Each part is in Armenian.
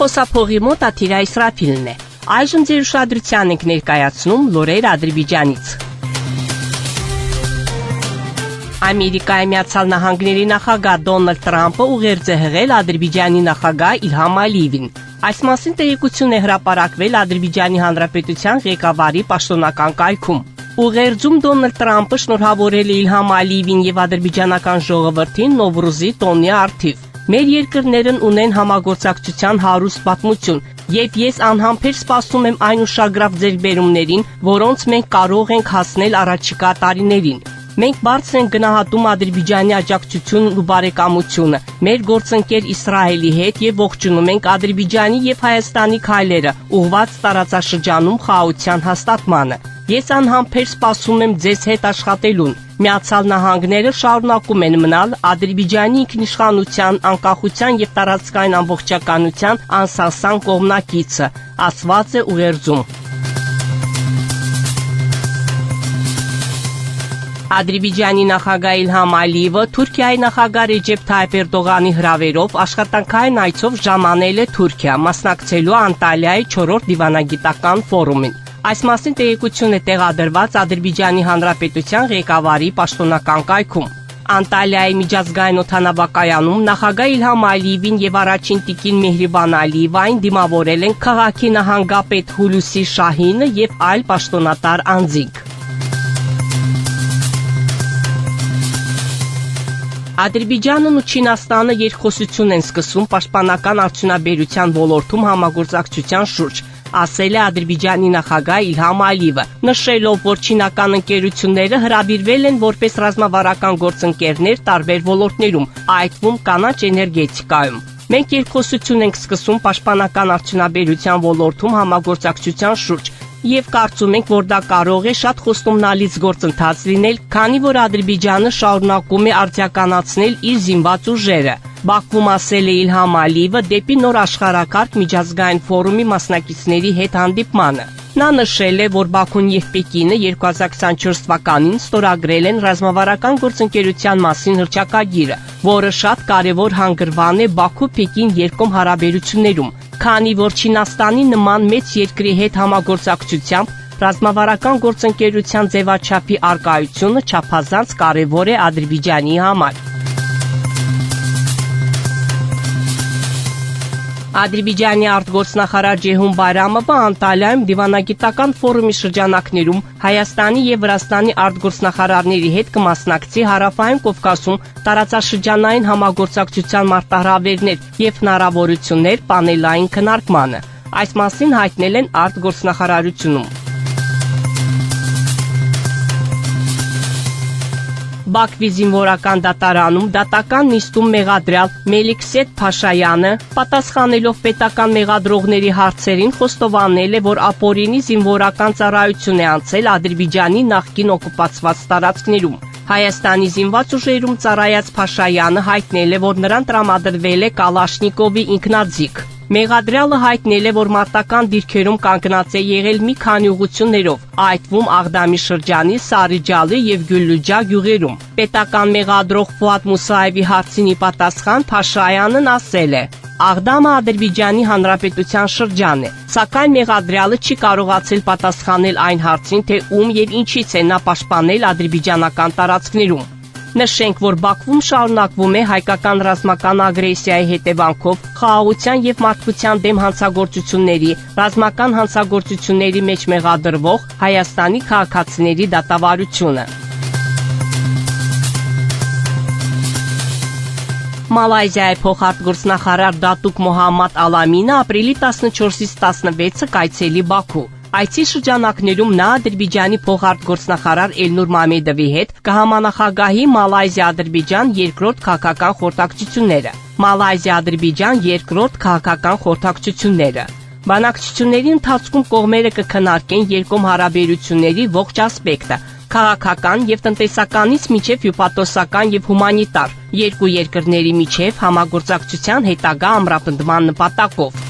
Խոսափողի մոտ Աթիրա Իսրաֆիլն է։ Այժմ ձեր ուշադրության ենք ներկայացնում լուրեր Ադրբեջանից։ Ամերիկայի Միացյալ Նահանգների նախագահ Դոնալդ Թրամփը ուղերձ է հղել Ադրբեջանի նախագահ Իլհամ Ալիևին։ Այս մասին տեղեկություն է հրապարակվել Ադրբեջանի Հանրապետության ղեկավարի պաշտոնական կայքում։ Ուղերձում Դոնալդ Թրամփը շնորհավորել է Իլհամ Ալիևին եւ ադրբեջանական ժողովրդին Նովրուզի տոնի առթիվ։ Մեր երկրներն ունեն համագործակցության հարուստ պատմություն, եւ ես անհամբեր սպասում եմ այն ուշագրավ ձեռքբերումներին, որոնց մենք կարող ենք հասնել առաջիկա տարիներին։ Մենք բարձր ենք գնահատում Ադրբեջանի աջակցությունն ու բարեկամությունը մեր գործընկեր Իսրայելի հետ եւ ողջունում ենք Ադրբեջանի եւ Հայաստանի քայլերը ուղղված տարածաշրջանում խաղաղության հաստատմանը։ Ես անհամբեր սպասում եմ ձեզ հետ աշխատելուն։ Միացյալ Նահանգները շարունակում են մնալ Ադրբեջանի ինքնիշխանության, անկախության եւ տարածքային ամբողջականության անսասան կողմնակիցը, ասված է ուղերձում։ Ադրբեջանի նախագահ Իլհամ Ալիևը Թուրքիայի նախագահ Ռեջեփ Թայիփ Էրդողանի հրավերով աշխատանքային այցով ժամանել է Թուրքիա, մասնակցելու Անտալիայի 4-րդ դիվանագիտական ֆորումին։ Այս մասին տեղեկություն է տեղադրված Ադրբեջանի Հանրապետության ղեկավարի պաշտոնական կայքում։ Անտալիայի միջազգային օդանավակայանում նախագահ Իլհամ Ալիևին եւ առաջին տիկին Մեհրիբան Ալիևային դիմավորել են քաղաքի նահանգապետ Հուլուսի Շահինը եւ այլ պաշտոնատար անձինք։ Ադրբեջանն ու Չինաստանը երկխոսություն են սկսում պաշտպանական արդյունաբերության ոլորտում համագործակցության շուրջ, ասել է Ադրբեջանի նախագահ Իլհամ Ալիևը, նշելով, որ չինական ընկերությունները հրավիրվել են որպես ռազմավարական գործընկերներ տարբեր ոլորտներում, այդ թվում կանաչ էներգետիկայում։ Մենք երկխոսություն ենք սկսում պաշտպանական արդյունաբերության ոլորտում համագործակցության շուրջ եւ կարծում ենք, որ դա կարող է շատ խոստումնալից գործընթաց լինել, քանի որ Ադրբեջանը շարունակում է արդիականացնել իր զինված ուժերը։ Բաքվում ասել է Իլհամ Ալիևը դեպի նոր աշխարհակարգ միջազգային ֆորումի մասնակիցների հետ հանդիպմանը։ Նա նշել է, որ Բաքուն եւ Պեկինը 2024 թվականին ստորագրել են ռազմավարական գործընկերության մասին հռչակագիրը, որը շատ կարևոր հանգրվան է Բաքու-Պեկին երկկողմ հարաբերություններում, քանի որ Չինաստանի նման մեծ երկրի հետ համագործակցությամբ ռազմավարական գործընկերության ձևաչափի արկայությունը չափազանց կարևոր է Ադրբեջանի համար։ Ադրբեջանի արտգործնախարար Ջեհուն Բայրամովը Անտալիայում դիվանագիտական ֆորումի շրջանակներում Հայաստանի եւ Վրաստանի արտգործնախարարների հետ կմասնակցի Հարավային Կովկասում տարածաշրջանային համագործակցության մարտահրավերներ եւ հնարավորություններ պանելային քննարկմանը։ Այս մասին հայտնել են արտգործնախարարությունում։ Բաքվի զինվորական դատարանում դատական նիստում մեղադրյալ Մելիքսեթ Փաշայանը պատասխանելով պետական մեղադրողների հարցերին խոստովանել է, որ ապօրինի զինվորական ծառայություն է անցել Ադրբեջանի նախկին օկուպացված տարածքներում։ Հայաստանի զինված ուժերում ծառայած Փաշայանը հայտնել է, որ նրան տրամադրվել է Կալաշնիկովի ինքնաձիգ։ Մեղադրյալը հայտնել է, որ մարտական դիրքերում կանգնած է եղել մի քանի ուղղություններով, այդ թվում Աղդամի շրջանի Սարիջալի եւ Գյուլլուջա գյուղերում։ Պետական մեղադրող Ֆուադ Մուսայևի հարցին ի պատասխան Փաշայանն ասել է. Աղդամը Ադրբեջանի Հանրապետության շրջան է, սակայն մեղադրյալը չի կարողացել պատասխանել այն հարցին, թե ում եւ ինչից է նա պաշտպանել ադրբեջանական տարածքներում։ Նշենք, որ Բաքվում շարունակվում է հայկական ռազմական ագրեսիայի հետևանքով խաղաղության եւ մարդկության դեմ հանցագործությունների, ռազմական հանցագործությունների մեջ մեղադրվող Հայաստանի քաղաքացիների դատավարությունը։ Մալայզիայի փոխարտգործնախարար Դատուկ Մոհամմադ Ալամինը ապրիլի 14-ից 16-ը կայցելի Բաքու։ Այցի շրջանակներում նա Ադրբեջանի փոխարտգործնախարար Էլնուր Մամեդովի հետ կհամանախագահի Մալայզիա-Ադրբեջան երկրորդ քաղաքական խորհրդակցությունները։ Մալայզիա-Ադրբեջան երկրորդ քաղաքական խորհրդակցությունները։ Բանակցությունների ընթացքում կողմերը կքննարկեն երկկողմ հարաբերությունների ողջ ասպեկտը՝ քաղաքական եւ տնտեսականից մինչեւ հյուպատոսական եւ հումանիտար, երկու երկրների միջև համագործակցության հետագա ամրապնդման նպատակով։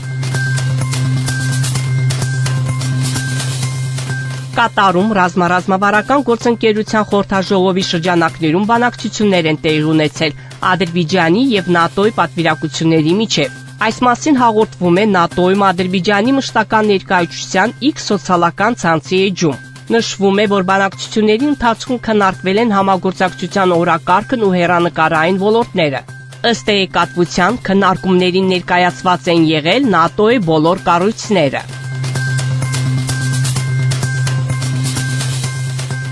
Կատարում ռազմավարական գործընկերության խորհրդաժողովի շրջանակներում բանակցություններ են տեղի ունեցել Ադրբեջանի եւ ՆԱՏՕ-ի պատվիրակությունների միջև։ Այս մասին հաղորդվում է ՆԱՏՕ-ի Ադրբեջանի մշտական ներկայացության X սոցիալական ցանցի էջում։ Նշվում է, որ բանակցությունների ընթացքում քննարկվել են համագործակցության օրակարգն ու հեռանկարային ոլորտները։ Ըստ տեղեկատվության, քննարկումներին ներկայացված են եղել ՆԱՏՕ-ի բոլոր կառույցները։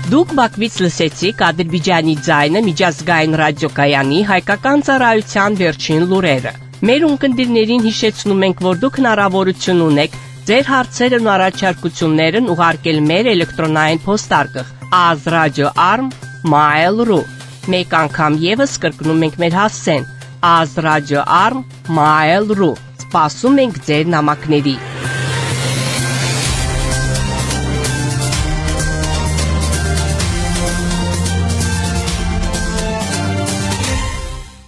Դուք Բաքվից լսեցիք Ադրբեջանի ձայնը միջազգային ռադիոկայանի հայկական ծառայության վերջին լուրերը։ Մեր ունկնդիրներին հիշեցնում ենք, որ դուք հնարավորություն ունեք ձեր հարցերն ու առաջարկություններն ուղարկել մեր էլեկտրոնային փոստարկղ azradio@mail.ru։ Մեկ անգամ եւս կրկնում ենք մեր հասցեն azradio@mail.ru։ Սպասում ենք ձեր նամակների։